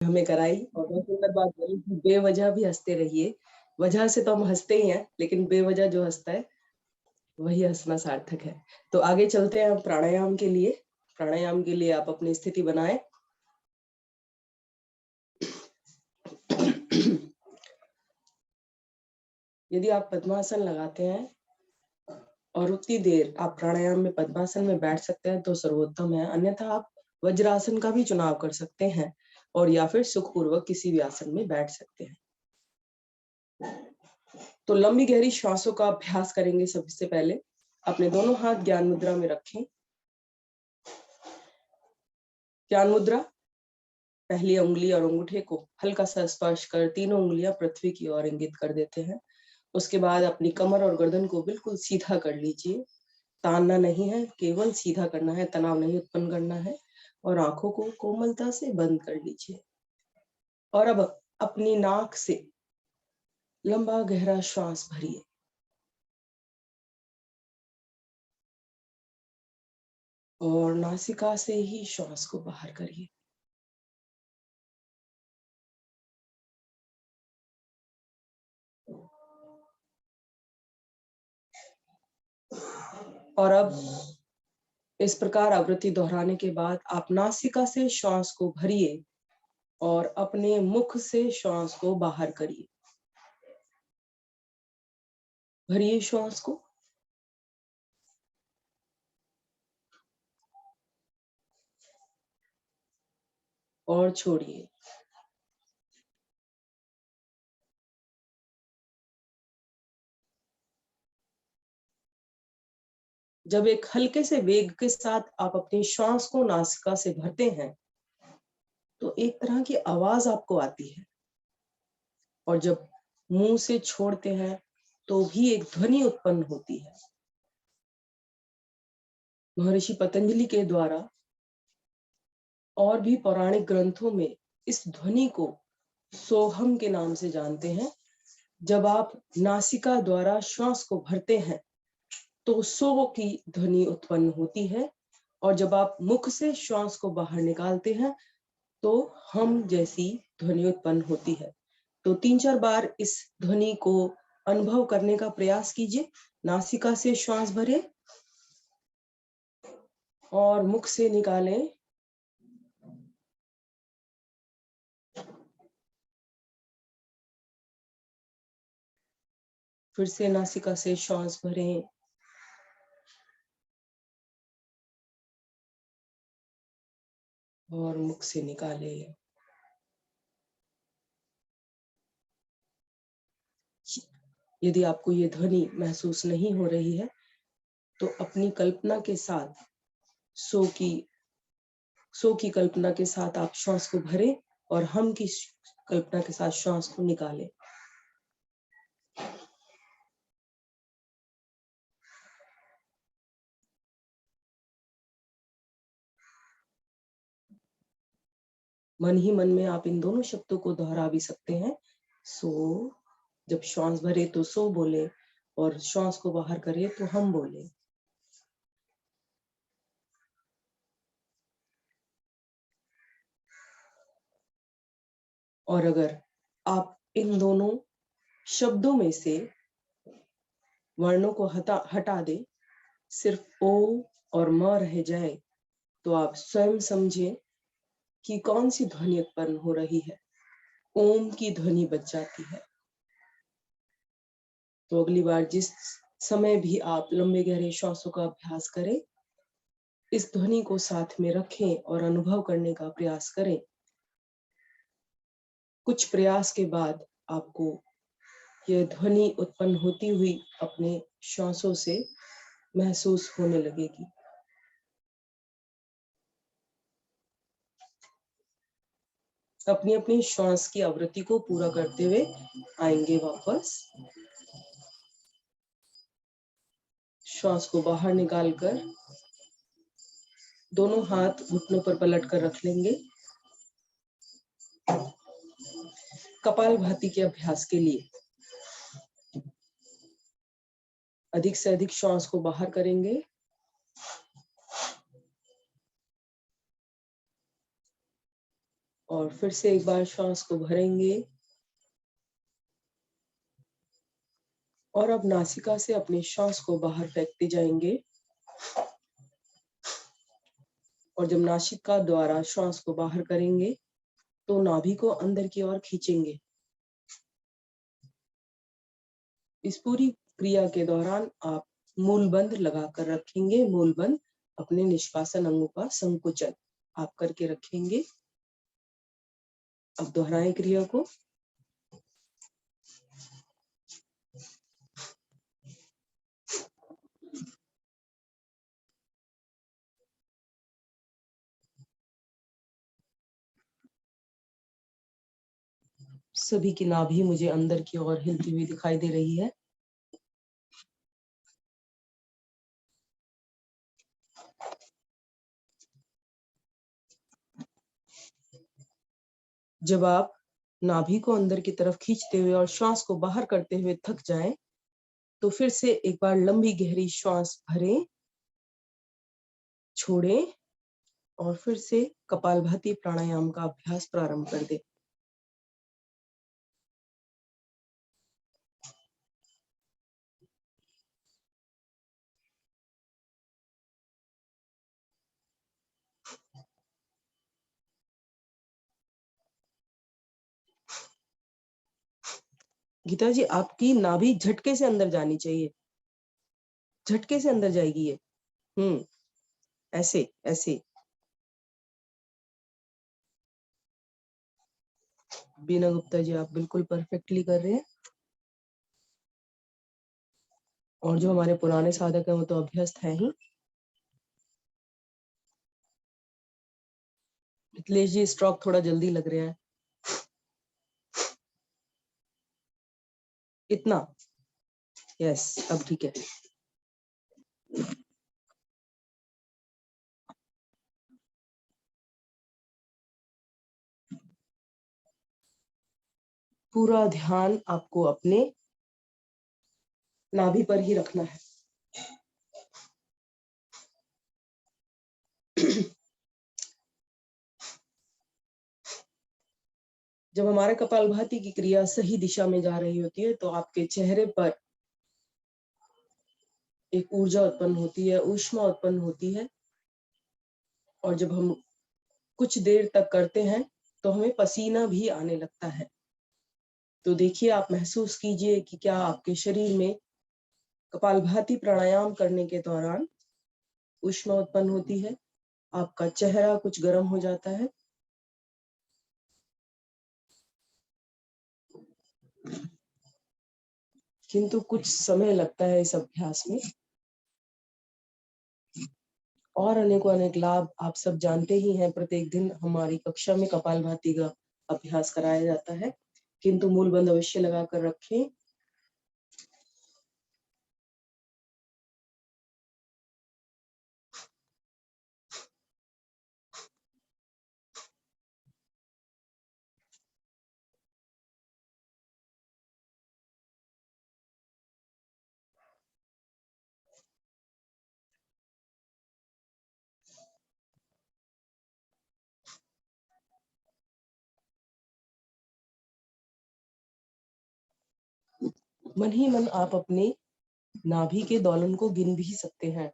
हमें कराई और बहुत सुंदर बात बोली कि बेवजह भी हंसते रहिए। वजह से तो हम हंसते ही हैं, लेकिन बेवजह जो हंसता है वही हंसना सार्थक है। तो आगे चलते हैं हम प्राणायाम के लिए। प्राणायाम के लिए आप अपनी स्थिति बनाएं। यदि आप पद्मासन लगाते हैं और उतनी देर आप प्राणायाम में पद्मासन में बैठ सकते हैं तो सर्वोत्तम है, अन्यथा आप वज्रासन का भी चुनाव कर सकते हैं और या फिर सुखपूर्वक किसी भी आसन में बैठ सकते हैं। तो लंबी गहरी श्वासों का अभ्यास करेंगे। सबसे पहले अपने दोनों हाथ ज्ञान मुद्रा में रखें। ज्ञान मुद्रा, पहली उंगली और अंगूठे को हल्का सा स्पर्श कर तीनों उंगलियां पृथ्वी की ओर इंगित कर देते हैं। उसके बाद अपनी कमर और गर्दन को बिल्कुल सीधा कर लीजिए। तानना नहीं है, केवल सीधा करना है, तनाव नहीं उत्पन्न करना है। और आंखों को कोमलता से बंद कर लीजिए। और अब अपनी नाक से लंबा गहरा श्वास भरिए और नासिका से ही श्वास को बाहर करिए। और अब इस प्रकार आवृत्ति दोहराने के बाद आप नासिका से श्वास को भरिए और अपने मुख से श्वास को बाहर करिए। भरिए श्वास को और छोड़िए। जब एक हल्के से वेग के साथ आप अपनी श्वास को नासिका से भरते हैं तो एक तरह की आवाज आपको आती है, और जब मुंह से छोड़ते हैं तो भी एक ध्वनि उत्पन्न होती है। महर्षि पतंजलि के द्वारा और भी पौराणिक ग्रंथों में इस ध्वनि को सोहम के नाम से जानते हैं। जब आप नासिका द्वारा श्वास को भरते हैं तो सो की ध्वनि उत्पन्न होती है, और जब आप मुख से श्वास को बाहर निकालते हैं तो हम जैसी ध्वनि उत्पन्न होती है। तो 3-4 बार इस ध्वनि को अनुभव करने का प्रयास कीजिए। नासिका से श्वास भरें और मुख से निकालें। फिर से नासिका से श्वास भरें और मुख से निकालें। यदि आपको ये ध्वनि महसूस नहीं हो रही है तो अपनी कल्पना के साथ सो की कल्पना के साथ आप श्वास को भरें और हम की कल्पना के साथ श्वास को निकालें। मन ही मन में आप इन दोनों शब्दों को दोहरा भी सकते हैं। सो, जब श्वास भरे तो सो बोले और श्वास को बाहर करे तो हम बोले। और अगर आप इन दोनों शब्दों में से वर्णों को हटा दे, सिर्फ ओ और म रह जाए, तो आप स्वयं समझें कि कौन सी ध्वनि उत्पन्न हो रही है। ओम की ध्वनि बच जाती है। तो अगली बार जिस समय भी आप लंबे गहरे श्वासों का अभ्यास करें, इस ध्वनि को साथ में रखें और अनुभव करने का प्रयास करें। कुछ प्रयास के बाद आपको यह ध्वनि उत्पन्न होती हुई अपने श्वासों से महसूस होने लगेगी। अपनी अपनी श्वास की आवृत्ति को पूरा करते हुए आएंगे वापस। श्वास को बाहर निकालकर दोनों हाथ घुटनों पर पलट कर रख लेंगे। कपालभाति के अभ्यास के लिए अधिक से अधिक श्वास को बाहर करेंगे और फिर से एक बार श्वास को भरेंगे और अब नासिका से अपने श्वास को बाहर फेंकते जाएंगे। और जब नासिका द्वारा श्वास को बाहर करेंगे तो नाभि को अंदर की ओर खींचेंगे। इस पूरी क्रिया के दौरान आप मूलबंध लगाकर रखेंगे। मूलबंध अपने निष्कासन अंगों का संकुचन आप करके रखेंगे। अब दोहराएं क्रिया को। सभी की नाभि मुझे अंदर की ओर हिलती हुई दिखाई दे रही है। जब आप नाभि को अंदर की तरफ खींचते हुए और श्वास को बाहर करते हुए थक जाएं, तो फिर से एक बार लंबी गहरी श्वास भरें, छोड़ें और फिर से कपालभाति प्राणायाम का अभ्यास प्रारंभ कर दें। गीता जी, आपकी नाभि झटके से अंदर जानी चाहिए। झटके से अंदर जाएगी ये। ऐसे ऐसे। बीना गुप्ता जी, आप बिल्कुल परफेक्टली कर रहे हैं। और जो हमारे पुराने साधक हैं वो तो अभ्यस्त है ही। मिथिलेश जी, स्ट्रोक थोड़ा जल्दी लग रहा है। इतना? यस, अब ठीक है। पूरा ध्यान आपको अपने नाभि पर ही रखना है। जब हमारे कपालभाति की क्रिया सही दिशा में जा रही होती है तो आपके चेहरे पर एक ऊर्जा उत्पन्न होती है, ऊष्मा उत्पन्न होती है। और जब हम कुछ देर तक करते हैं तो हमें पसीना भी आने लगता है। तो देखिए, आप महसूस कीजिए कि क्या आपके शरीर में कपालभाति प्राणायाम करने के दौरान ऊष्मा उत्पन्न होती है, आपका चेहरा कुछ गर्म हो जाता है। किंतु कुछ समय लगता है इस अभ्यास में। और अनेकों अनेक लाभ आप सब जानते ही हैं। प्रत्येक दिन हमारी कक्षा में कपालभाति का अभ्यास कराया जाता है, किंतु मूलबंध अवश्य लगाकर रखें। मन ही मन आप अपने नाभि के दोलन को गिन भी सकते हैं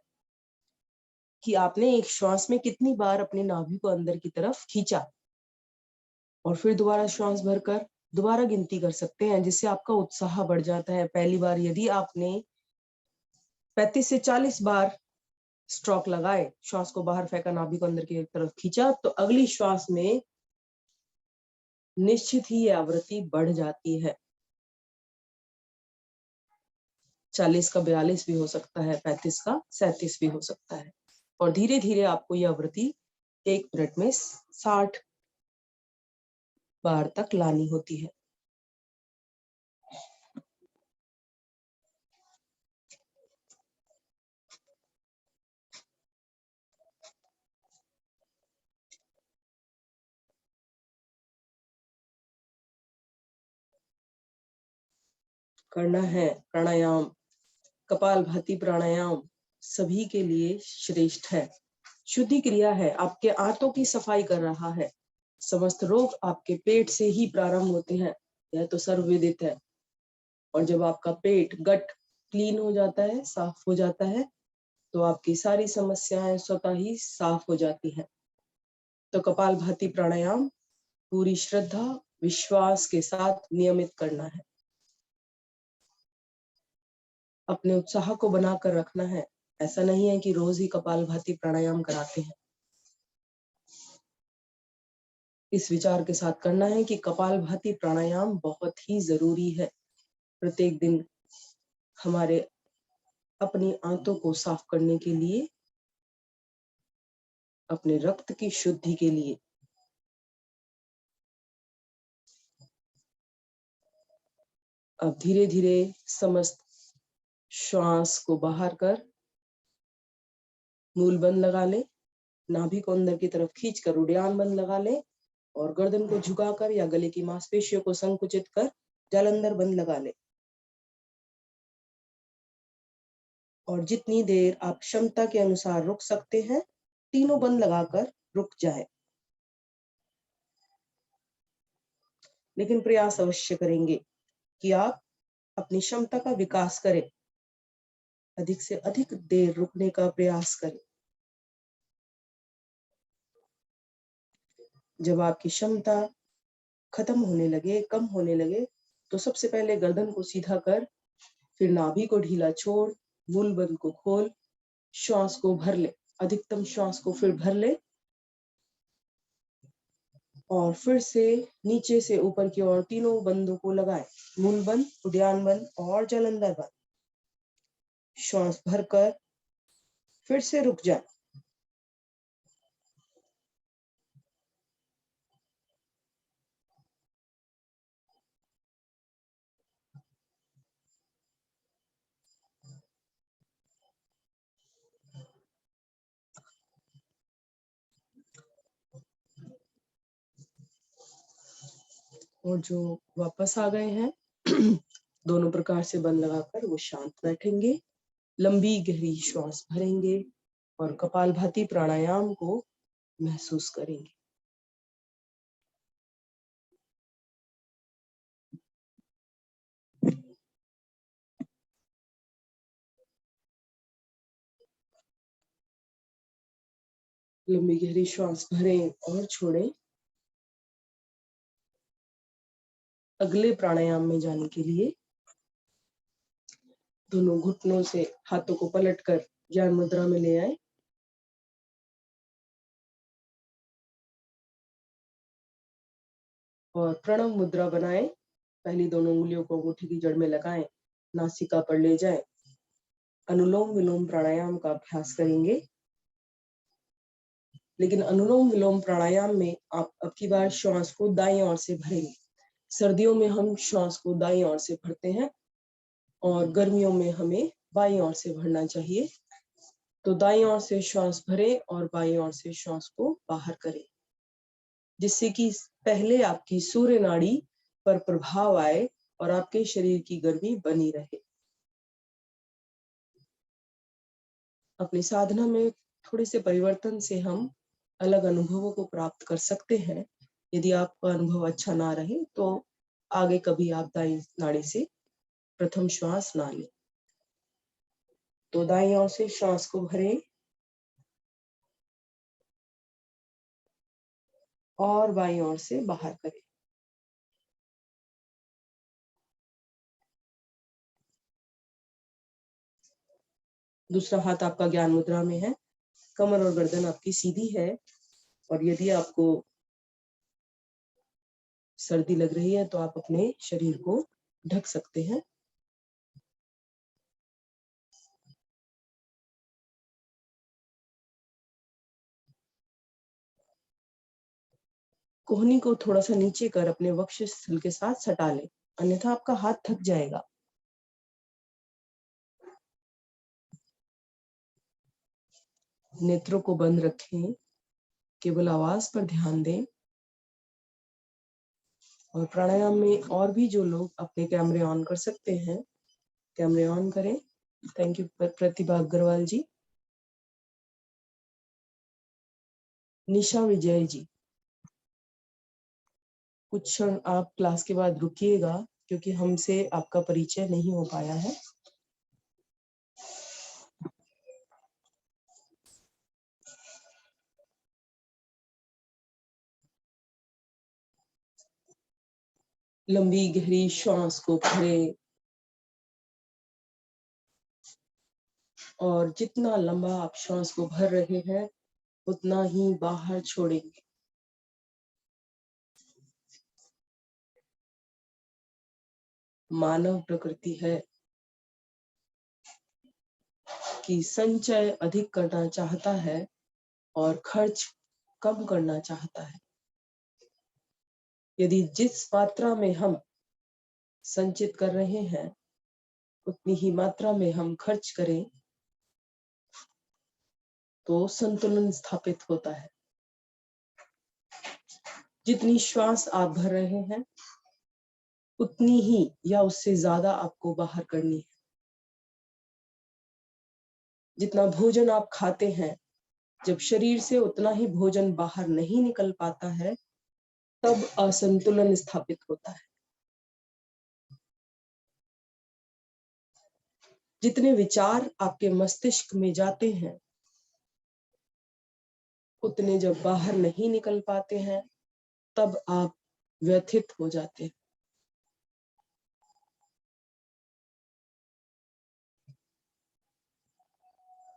कि आपने एक श्वास में कितनी बार अपने नाभि को अंदर की तरफ खींचा। और फिर दोबारा श्वास भरकर दोबारा गिनती कर सकते हैं, जिससे आपका उत्साह बढ़ जाता है। पहली बार यदि आपने 35 से 40 बार स्ट्रोक लगाए, श्वास को बाहर फेंका, नाभि को अंदर की तरफ खींचा, तो अगली श्वास में निश्चित ही यह आवृत्ति बढ़ जाती है। 40 का 42 भी हो सकता है, 35 का 37 भी हो सकता है। और धीरे धीरे आपको यह आवृत्ति 1 मिनट में 60 बार तक लानी होती है। करना है प्राणायाम। कपालभाति प्राणायाम सभी के लिए श्रेष्ठ है। शुद्धि क्रिया है, आपके आंतों की सफाई कर रहा है। समस्त रोग आपके पेट से ही प्रारंभ होते हैं, यह तो सर्वविदित है। और जब आपका पेट गट क्लीन हो जाता है, साफ हो जाता है, तो आपकी सारी समस्याएं स्वतः ही साफ हो जाती हैं। तो कपालभाति प्राणायाम पूरी श्रद्धा विश्वास के साथ नियमित करना है। अपने उत्साह को बनाकर रखना है। ऐसा नहीं है कि रोज ही कपालभाति प्राणायाम कराते हैं। इस विचार के साथ करना है कि कपालभाति प्राणायाम बहुत ही जरूरी है। प्रत्येक दिन हमारे अपनी आंतों को साफ करने के लिए, अपने रक्त की शुद्धि के लिए। अब धीरे धीरे समस्त श्वास को बाहर कर मूल बंद लगा ले, नाभि को अंदर की तरफ खींचकर उड़ान बंद लगा ले और गर्दन को झुकाकर या गले की मांसपेशियों को संकुचित कर जालंधर बंद लगा ले। और जितनी देर आप क्षमता के अनुसार रुक सकते हैं, तीनों बंद लगाकर रुक जाए। लेकिन प्रयास अवश्य करेंगे कि आप अपनी क्षमता का विकास करें, अधिक से अधिक देर रुकने का प्रयास करें। जब आपकी क्षमता खत्म होने लगे, कम होने लगे, तो सबसे पहले गर्दन को सीधा कर, फिर नाभि को ढीला छोड़, मूल बंद को खोल, श्वास को भर ले, अधिकतम श्वास को फिर भर ले और फिर से नीचे से ऊपर की ओर तीनों बंदों को लगाए, मूल बंद, उद्यान बंद और जालंधर बंद। श्वास भरकर फिर से रुक जाए। और जो वापस आ गए हैं दोनों प्रकार से बंद लगाकर वो शांत बैठेंगे, लंबी गहरी श्वास भरेंगे और कपालभाति प्राणायाम को महसूस करेंगे। लंबी गहरी श्वास भरें और छोड़ें। अगले प्राणायाम में जाने के लिए दोनों घुटनों से हाथों को पलटकर ज्ञान मुद्रा में ले आए। और प्रणव मुद्रा बनाएं। पहली दोनों उंगलियों को अंगूठी की जड़ में लगाएं, नासिका पर ले जाएं। अनुलोम विलोम प्राणायाम का अभ्यास करेंगे। लेकिन अनुलोम विलोम प्राणायाम में आप अब की बार श्वास को दाईं ओर से भरेंगे। सर्दियों में हम श्वास को दाईं ओर से भरते हैं और गर्मियों में हमें बाईं ओर से भरना चाहिए। तो दाईं ओर से श्वास भरें और बाईं ओर से श्वास को बाहर करें, जिससे कि पहले आपकी सूर्य नाड़ी पर प्रभाव आए और आपके शरीर की गर्मी बनी रहे। अपनी साधना में थोड़े से परिवर्तन से हम अलग अनुभवों को प्राप्त कर सकते हैं। यदि आपका अनुभव अच्छा ना रहे तो आगे कभी आप दाईं नाड़ी से प्रथम श्वास ना लें। तो दाईं ओर से श्वास को भरें और बाईं ओर से बाहर करें। दूसरा हाथ आपका ज्ञान मुद्रा में है, कमर और गर्दन आपकी सीधी है। और यदि आपको सर्दी लग रही है तो आप अपने शरीर को ढक सकते हैं। कोहनी को थोड़ा सा नीचे कर अपने वक्षस्थल के साथ सटा लें, अन्यथा आपका हाथ थक जाएगा। नेत्रों को बंद रखें, केवल आवाज पर ध्यान दें। और प्राणायाम में और भी जो लोग अपने कैमरे ऑन कर सकते हैं, कैमरे ऑन करें। थैंक यू प्रतिभा अग्रवाल जी, निशा विजय जी। कुछ क्षण आप क्लास के बाद रुकिएगा, क्योंकि हमसे आपका परिचय नहीं हो पाया है। लंबी गहरी श्वास को भरें और जितना लंबा आप श्वास को भर रहे हैं उतना ही बाहर छोड़ेंगे। मानव प्रकृति है कि संचय अधिक करना चाहता है और खर्च कम करना चाहता है। यदि जिस मात्रा में हम संचित कर रहे हैं उतनी ही मात्रा में हम खर्च करें तो संतुलन स्थापित होता है। जितनी श्वास आप भर रहे हैं उतनी ही या उससे ज्यादा आपको बाहर करनी है। जितना भोजन आप खाते हैं, जब शरीर से उतना ही भोजन बाहर नहीं निकल पाता है तब असंतुलन स्थापित होता है। जितने विचार आपके मस्तिष्क में जाते हैं उतने जब बाहर नहीं निकल पाते हैं तब आप व्यथित हो जाते हैं।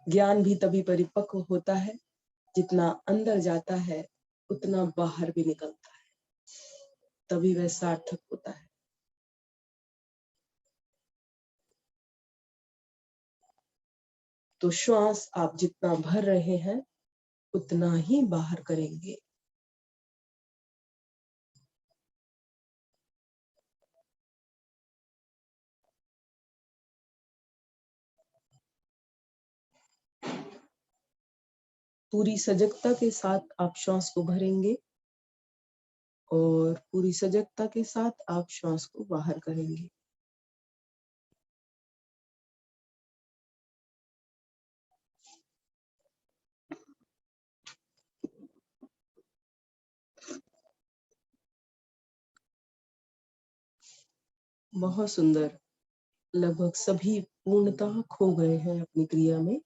ज्ञान भी तभी परिपक्व होता है जितना अंदर जाता है उतना बाहर भी निकलता है, तभी वह सार्थक होता है। तो श्वास आप जितना भर रहे हैं उतना ही बाहर करेंगे। पूरी सजगता के साथ आप श्वास को भरेंगे और पूरी सजगता के साथ आप श्वास को बाहर करेंगे। बहुत सुंदर। लगभग सभी पूर्णतः खो गए हैं अपनी क्रिया में।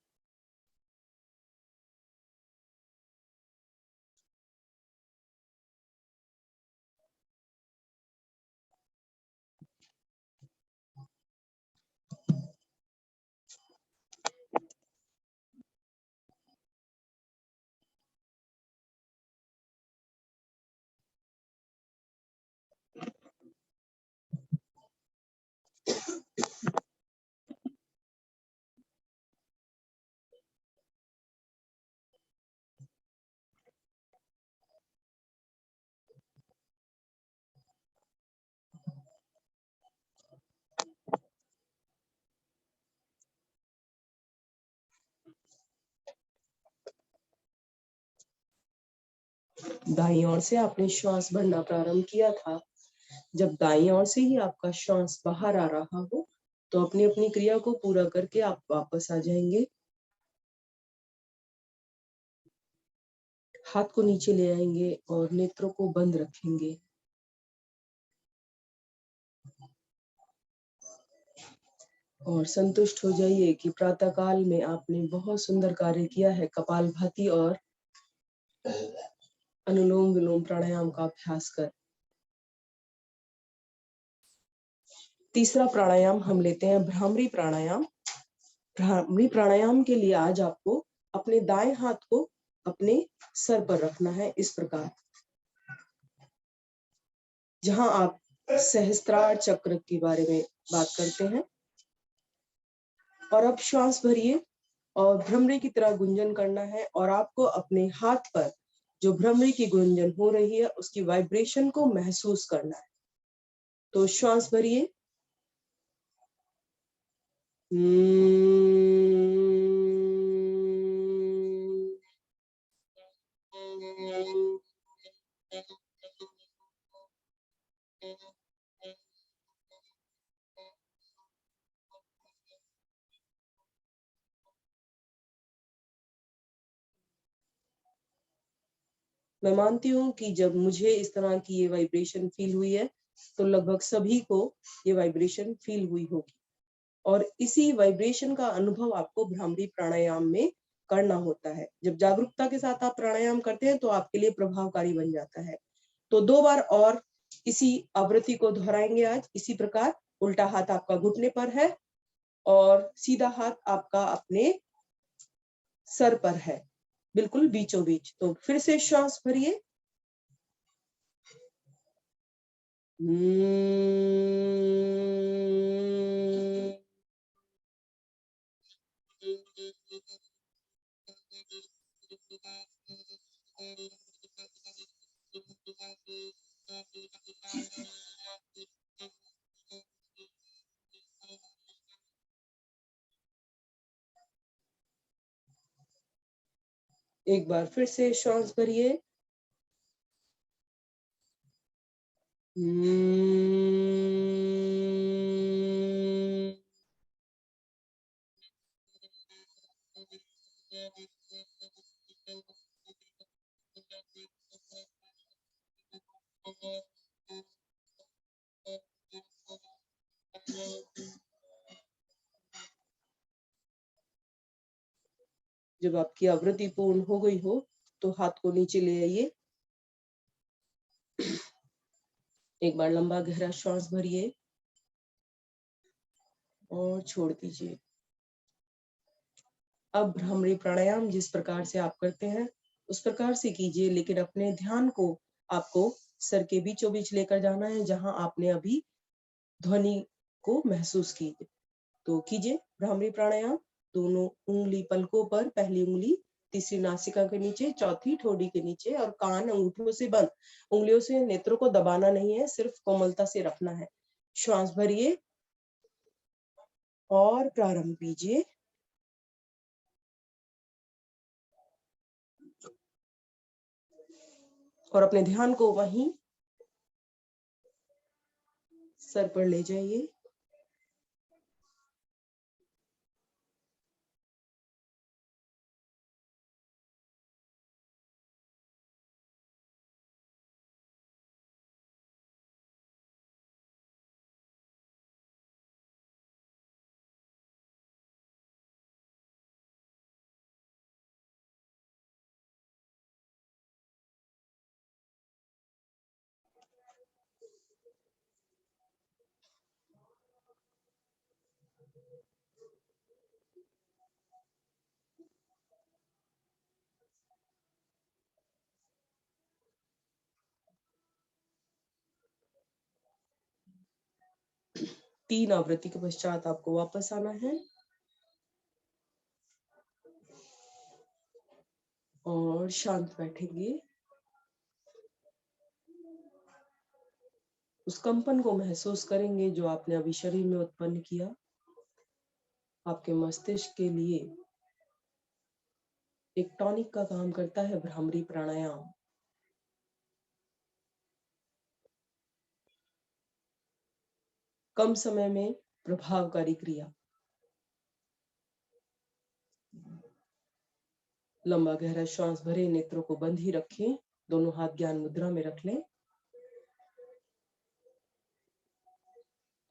दाईं ओर से आपने श्वास भरना प्रारंभ किया था। जब दाईं ओर से ही आपका श्वास बाहर आ रहा हो तो अपनी अपनी क्रिया को पूरा करके आप वापस आ जाएंगे। हाथ को नीचे ले आएंगे और नेत्रों को बंद रखेंगे। और संतुष्ट हो जाइए कि प्रातः काल में आपने बहुत सुंदर कार्य किया है। कपालभाति और अनुलोम विलोम प्राणायाम का अभ्यास कर। तीसरा प्राणायाम हम लेते हैं भ्रामरी प्राणायाम। भ्रामरी प्राणायाम के लिए आज आपको अपने दाएं हाथ को अपने सर पर रखना है इस प्रकार, जहां आप सहस्त्रार चक्र के बारे में बात करते हैं। और अब श्वास भरिए और भ्रमरी की तरह गुंजन करना है और आपको अपने हाथ पर जो भ्रमरी की गुंजन हो रही है उसकी वाइब्रेशन को महसूस करना है। तो श्वास भरिए। मैं मानती हूँ कि जब मुझे इस तरह की ये वाइब्रेशन फील हुई है तो लगभग सभी को ये वाइब्रेशन फील हुई होगी, और इसी वाइब्रेशन का अनुभव आपको भ्रामरी प्राणायाम में करना होता है। जब जागरूकता के साथ आप प्राणायाम करते हैं तो आपके लिए प्रभावकारी बन जाता है। तो 2 बार और इसी आवृत्ति को दोहराएंगे आज। इसी प्रकार उल्टा हाथ आपका घुटने पर है और सीधा हाथ आपका अपने सर पर है, बिल्कुल बीचों बीच। तो फिर से श्वास भरिए। एक बार फिर से श्वास भरिए। जब आपकी आवृत्ति पूर्ण हो गई हो तो हाथ को नीचे ले आइए। एक बार लंबा गहरा श्वास भरिए और छोड़ दीजिए। अब भ्रामरी प्राणायाम जिस प्रकार से आप करते हैं उस प्रकार से कीजिए, लेकिन अपने ध्यान को आपको सर के बीचों बीच लेकर जाना है, जहां आपने अभी ध्वनि को महसूस की। तो कीजिए भ्रामरी प्राणायाम। दोनों उंगली पलकों पर, पहली उंगली तीसरी नासिका के नीचे, चौथी ठोड़ी के नीचे, और कान अंगूठों से बंद। उंगलियों से नेत्रों को दबाना नहीं है, सिर्फ कोमलता से रखना है। श्वास भरिए और प्रारंभ कीजिए। और अपने ध्यान को वहीं सर पर ले जाइए। तीन आवृत्ति के पश्चात आपको वापस आना है और शांत बैठेंगे। उस कंपन को महसूस करेंगे जो आपने अभी शरीर में उत्पन्न किया। आपके मस्तिष्क के लिए एक टॉनिक का काम करता है भ्रामरी प्राणायाम। कम समय में प्रभावकारी क्रिया। लंबा गहरा श्वास भरे, नेत्रों को बंद ही रखें, दोनों हाथ ज्ञान मुद्रा में रख लें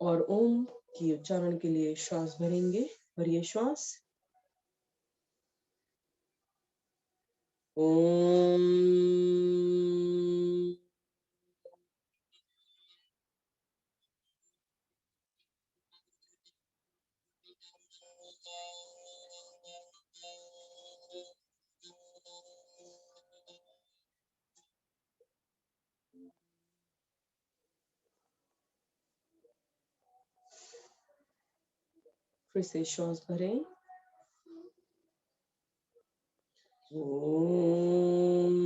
और ओम की उच्चारण के लिए श्वास भरेंगे। भरिए श्वास। ओम। फिर से श्वास भरें। ओम।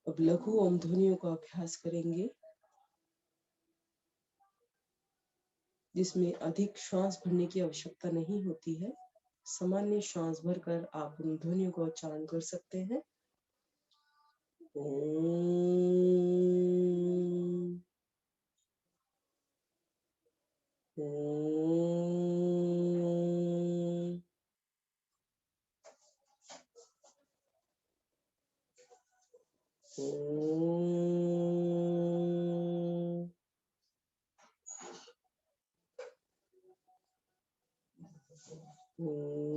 अब लघु ओम ध्वनियों का अभ्यास करेंगे। जिसमें अधिक श्वास भरने की आवश्यकता नहीं होती है। सामान्य श्वास भरकर आप उन ध्वनियों का उच्चारण कर सकते हैं। ओम, ओम, ओम, ओम।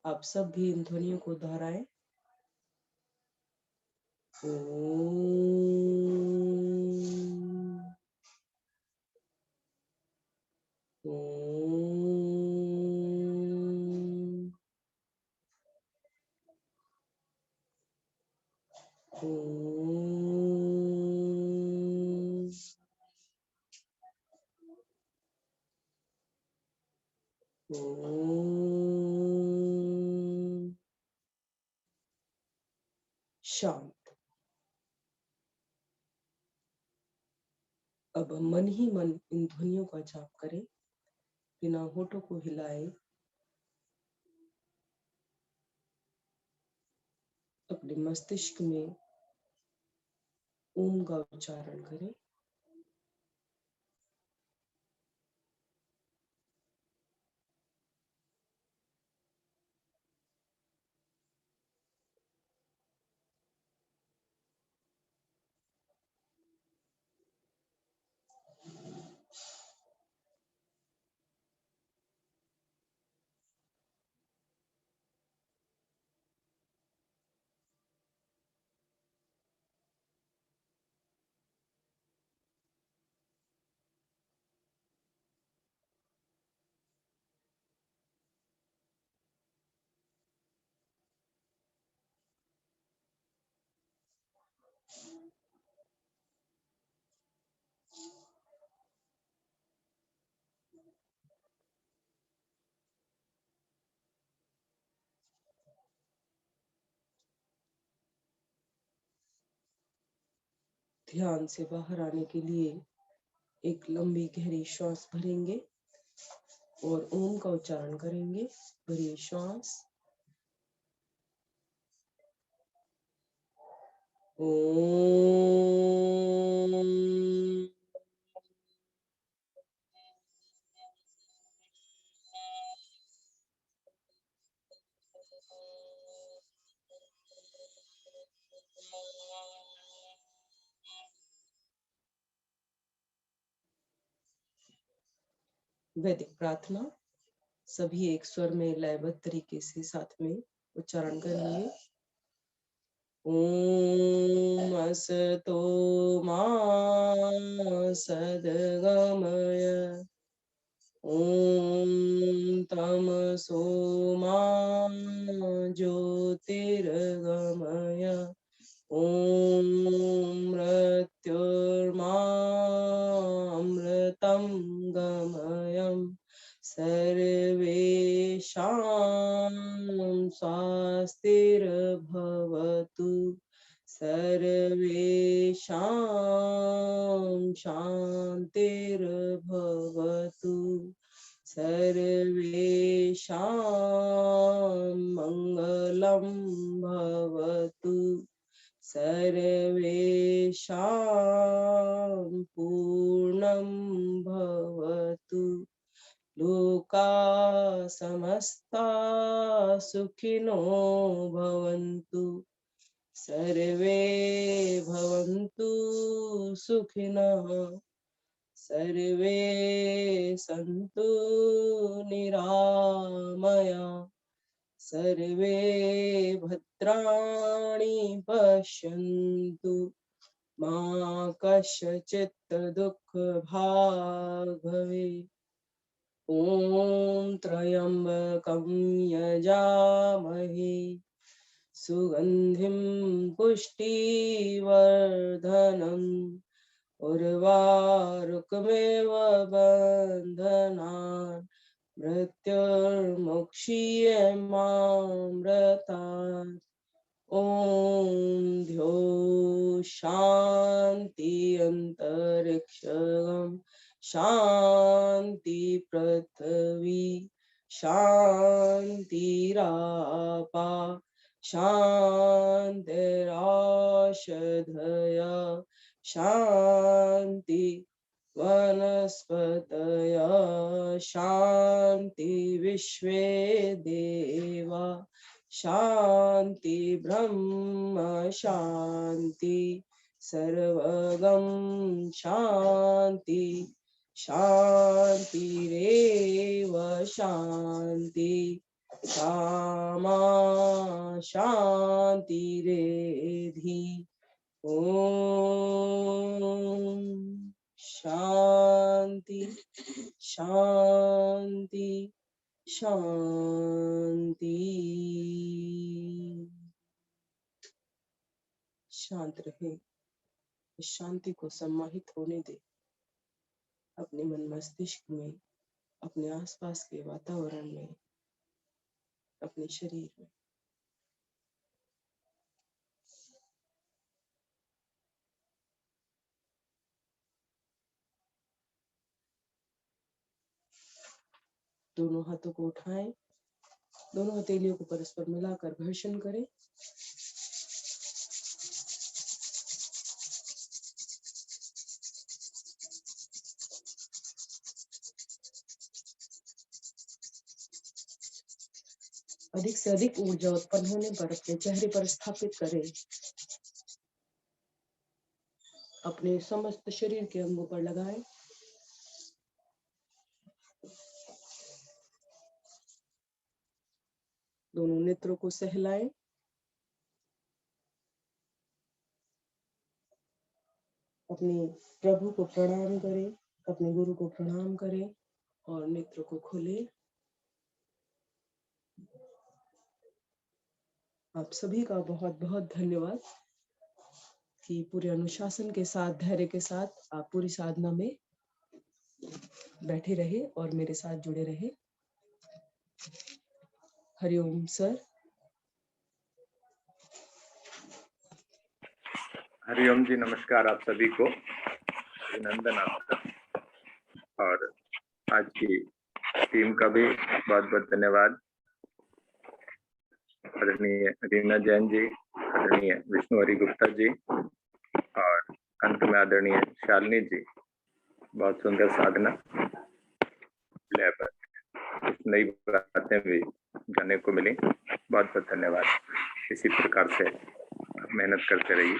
आप सब भी इन ध्वनियों को दोहराएं। ओम, ओम, ओम। ओम। शांत। अब मन ही मन इन ध्वनियों का जाप करें, बिना होठों को हिलाए। अपने मस्तिष्क में ओम का उच्चारण करें। ध्यान से बाहर आने के लिए एक लंबी गहरी श्वास भरेंगे और ओम का उच्चारण करेंगे। भरिए श्वास। ओम। वैदिक प्रार्थना सभी एक स्वर में लयबद्ध तरीके से साथ में उच्चारण करेंगे। ओम असतो मा सद्गमय, ओम तमसो मा ज्योतिर्गमय, ओम मृत्युर्मामृतं गमयम्, सर्वेषां स्वस्तिर्भवतु, सर्वेषां शान्तिर्भवतु, सर्वेषां मङ्गलं भवतु, सर्वेषां पूर्णं भवतु, लोका समस्ता सुखिनो भवन्तु, सर्वे भवन्तु सुखिनः, सर्वे सन्तु निरामया, सर्वे भद्राणि पश्यन्तु, मा कश्चित् दुःखभाग् भवेत्। ॐ त्र्यम्बकं यजामहे सुगन्धिं पुष्टिवर्धनम्, उर्वारुकमेव बन्धनान्, मृत्युर्मुक्षीयमामृतात्। ओम ध्यो शांति अंतरिक्षम शांति पृथ्वी शांतिरापा शांतिराषधय शांति वनस्पतय शांति विश्वे देवा शांति ब्रह्म शांति सर्वगम शांति शांतिरेव शांति सामा शांतिरेधि ओम शांति शांति शांति। शांत रहे, इस शांति को सम्माहित होने दे अपने मन मस्तिष्क में, अपने आसपास के वातावरण में, अपने शरीर में। दोनों हाथों को उठाएं, दोनों हथेलियों को परस्पर मिलाकर घर्षण करें। अधिक से अधिक ऊर्जा उत्पन्न होने पर अपने चेहरे पर स्थापित करें। अपने समस्त शरीर के अंगों पर लगाएं। दोनों नेत्रों को सहलाएं। अपने प्रभु को प्रणाम करें, अपने गुरु को प्रणाम करें और नेत्रों को खोलें। आप सभी का बहुत बहुत धन्यवाद कि पूरे अनुशासन के साथ, धैर्य के साथ आप पूरी साधना में बैठे रहे और मेरे साथ जुड़े रहे। हरिओम सर। हरिओम जी, नमस्कार आप सभी को, अभिनंदन आपका। और आज की टीम का भी बहुत बहुत धन्यवाद। आदरणीय रीना जैन जी, आदरणीय विष्णु हरि गुप्ता जी और अंत में आदरणीय शालिनी जी। बहुत सुंदर साधना, कुछ नई बातें भी जानने को मिली। बहुत बहुत धन्यवाद। इसी प्रकार से मेहनत करते रहिए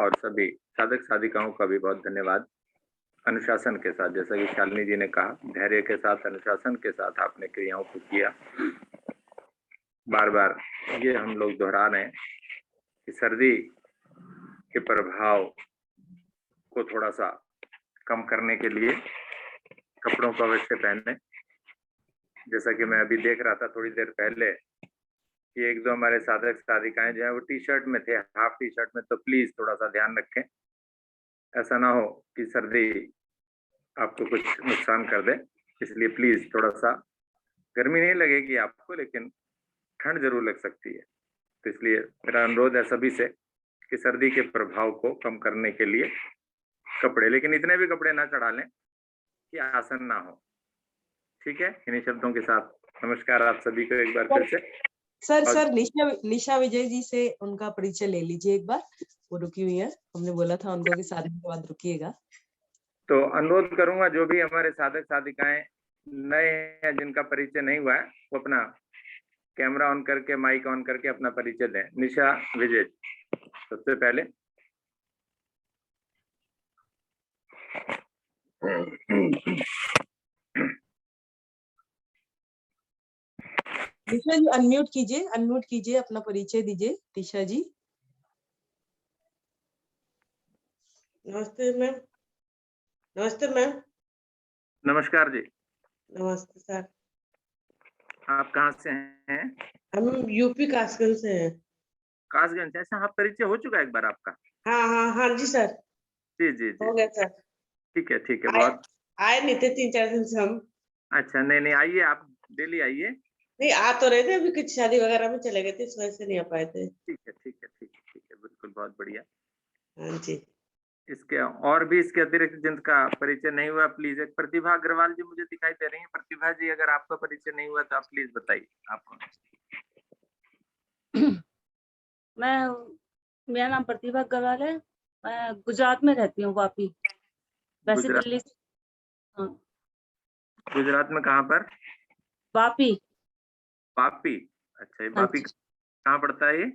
और सभी साधक साधिकाओं का भी बहुत धन्यवाद। अनुशासन के साथ, जैसा कि शालिनी जी ने कहा, धैर्य के साथ, अनुशासन के साथ आपने क्रियाओं को किया। बार बार ये हम लोग दोहरा रहे हैं कि सर्दी के प्रभाव को थोड़ा सा कम करने के लिए कपड़ों को अवश्य पहने। जैसा कि मैं अभी देख रहा था थोड़ी देर पहले कि एक दो हमारे साधक साधिकाएं जो है वो टी शर्ट में थे, हाफ टी शर्ट में, तो प्लीज थोड़ा सा ध्यान रखें, ऐसा ना हो कि सर्दी आपको कुछ नुकसान कर दे। इसलिए प्लीज थोड़ा सा, गर्मी नहीं लगेगी आपको लेकिन ठंड जरूर लग सकती है। तो इसलिए मेरा अनुरोध है सभी से कि सर्दी के प्रभाव को कम करने के लिए कपड़े, लेकिन इतने भी कपड़े ना चढ़ा लें कि आसन ना हो। ठीक है, इन्हीं शब्दों के साथ नमस्कार आप सभी को एक बार फिर से। सर निशा विजय जी से उनका परिचय ले लीजिए एक बार, वो रुकी हुई है, हमने बोला था उनको कि साधना के बाद रुकिएगा। तो अनुरोध करूंगा जो भी हमारे साधक साधिकाएं नए हैं जिनका परिचय नहीं हुआ है, वो अपना कैमरा ऑन करके, माइक ऑन करके अपना परिचय दें। निशा विजय सबसे पहले। निशा जी अनम्यूट कीजिए, अपना परिचय दीजिए। निशा जी। नमस्ते मैम। नमस्ते मैम। नमस्कार जी। नमस्ते सर। आप कहाँ से हैं? हम यूपी कासगंज से हैं। कासगंज से? ऐसा आप परिचय हो चुका है एक बार आपका? हाँ जी सर। जी जी जी, हो गया सर। ठीक है बहुत। आए नहीं थे 3-4 दिन से हम। अच्छा, नहीं आइए, आप डेली आइए। नहीं आ तो रहे थे, अभी कुछ शादी वगैरह में चले गए थे, इस वजह से नहीं आ पाए थे। ठीक है, ठीक है, ठीक है, ठीक है, बिल्कुल, बहुत बढ़िया। हाँ जी। इसके और भी इसके अतिरिक्त जिनका परिचय नहीं हुआ, प्लीज। एक प्रतिभा अग्रवाल जी मुझे दिखाई दे रही है। प्रतिभा जी, अगर आपका परिचय नहीं हुआ तो आप प्लीज बताइए आपको। मेरा नाम प्रतिभा अग्रवाल है। मैं गुजरात में रहती हूँ, वापी। वैसे गुजरात? दिल्ली से। हाँ, गुजरात में कहाँ पर? वापी। वापी? अच्छा, ये हाँ वापी जी। कहाँ पड़ता है ये?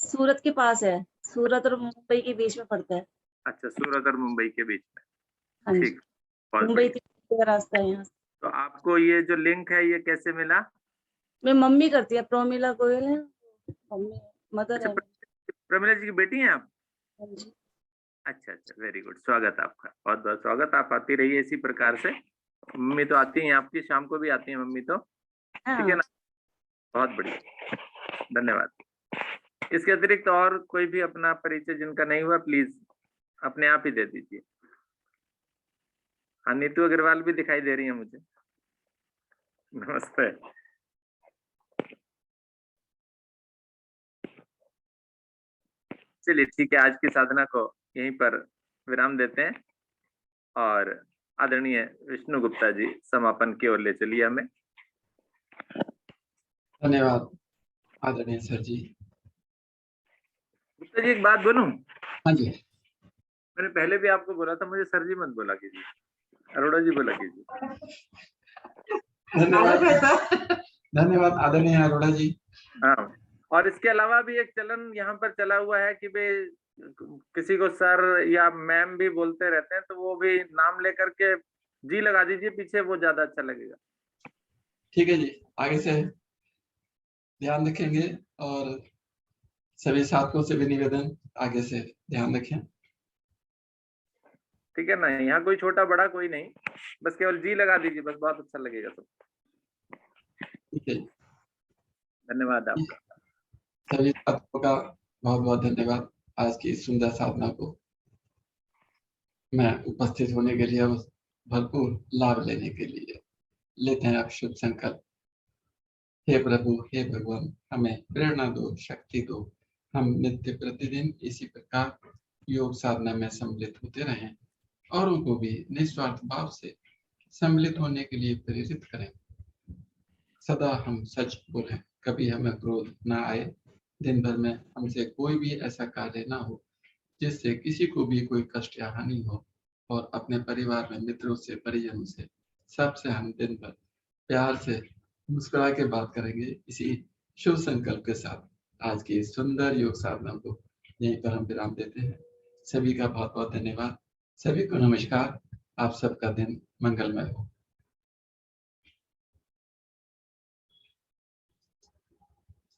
सूरत के पास है, सूरत और मुंबई के बीच में पड़ता है। अच्छा, सूरत और मुंबई के बीच में। हाँ जी, ठीक, बहुत मुंबई बढ़िया। का रास्ता है यहाँ से। तो आपको ये जो लिंक है ये कैसे मिला? मेरी मम्मी करती है, प्रोमिला गोयल है मम्मी, मदर अच्छा, है। प्रमिला जी की बेटी हैं आप? हाँ जी। अच्छा अच्छा, वेरी गुड, स्वागत है आपका, बहुत बहुत स्वागत। आप आती रहिए इसी प्रकार से। मम्मी तो आती हैं आपकी, शाम को भी आती हैं मम्मी तो, ठीक है हाँ, ना? बहुत बढ़िया, धन्यवाद। इसके अतिरिक्त और कोई भी अपना परिचय जिनका नहीं हुआ, प्लीज अपने आप ही दे दीजिए। हाँ, नीतू अग्रवाल भी दिखाई दे रही है मुझे। नमस्ते। चलिए ठीक है, आज की साधना को यहीं पर विराम देते हैं और आदरणीय विष्णु गुप्ता जी समापन की ओर ले चलिए हमें। धन्यवाद आदरणीय सर जी। गुप्ता जी, एक बात बोलूं? हाँ जी। मैंने पहले भी आपको बोला था, मुझे सर जी मत बोला कीजिए, अरोड़ा जी बोला कीजिए। धन्यवाद, धन्यवाद आदरणीय अरोड़ा जी। हाँ, और इसके अलावा भी एक चलन यहाँ पर चला हुआ है कि वे किसी को सर या मैम भी बोलते रहते हैं, तो वो भी नाम लेकर के जी लगा दीजिए पीछे, वो ज्यादा अच्छा लगेगा। ठीक है जी, आगे से ध्यान रखेंगे और सभी साथियों से भी निवेदन, आगे से ध्यान रखें। ठीक है ना? यहाँ कोई छोटा बड़ा कोई नहीं, बस केवल जी लगा दीजिए, बस, बहुत अच्छा लगेगा सब। ठीक है, धन्यवाद आपका। सभी साथियों का बहुत बहुत धन्यवाद आज की इस सुंदर साधना को मैं उपस्थित होने के लिए और भरपूर लाभ लेने के लिए। लेते हैं आप शुभ संकल्प। हे प्रभु, हे भगवान, हमें प्रेरणा दो, शक्ति दो। हम नित्य प्रतिदिन इसी प्रकार योग साधना में सम्मिलित होते रहें और उनको भी निस्वार्थ भाव से सम्मिलित होने के लिए प्रेरित करें। सदा हम सच बोलें, कभी हमें क्रोध ना आए। दिन भर में हमसे कोई भी ऐसा कार्य ना हो जिससे किसी को भी कोई कष्ट या हानि हो, और अपने परिवार में मित्रों से, परिजनों से, सबसे हम दिन भर प्यार से मुस्कुरा के बात करेंगे। इसी शुभ संकल्प के साथ आज की सुंदर योग साधना को यहीं पर हम विराम देते हैं। सभी का बहुत बहुत धन्यवाद। सभी को नमस्कार। आप सबका दिन मंगलमय हो।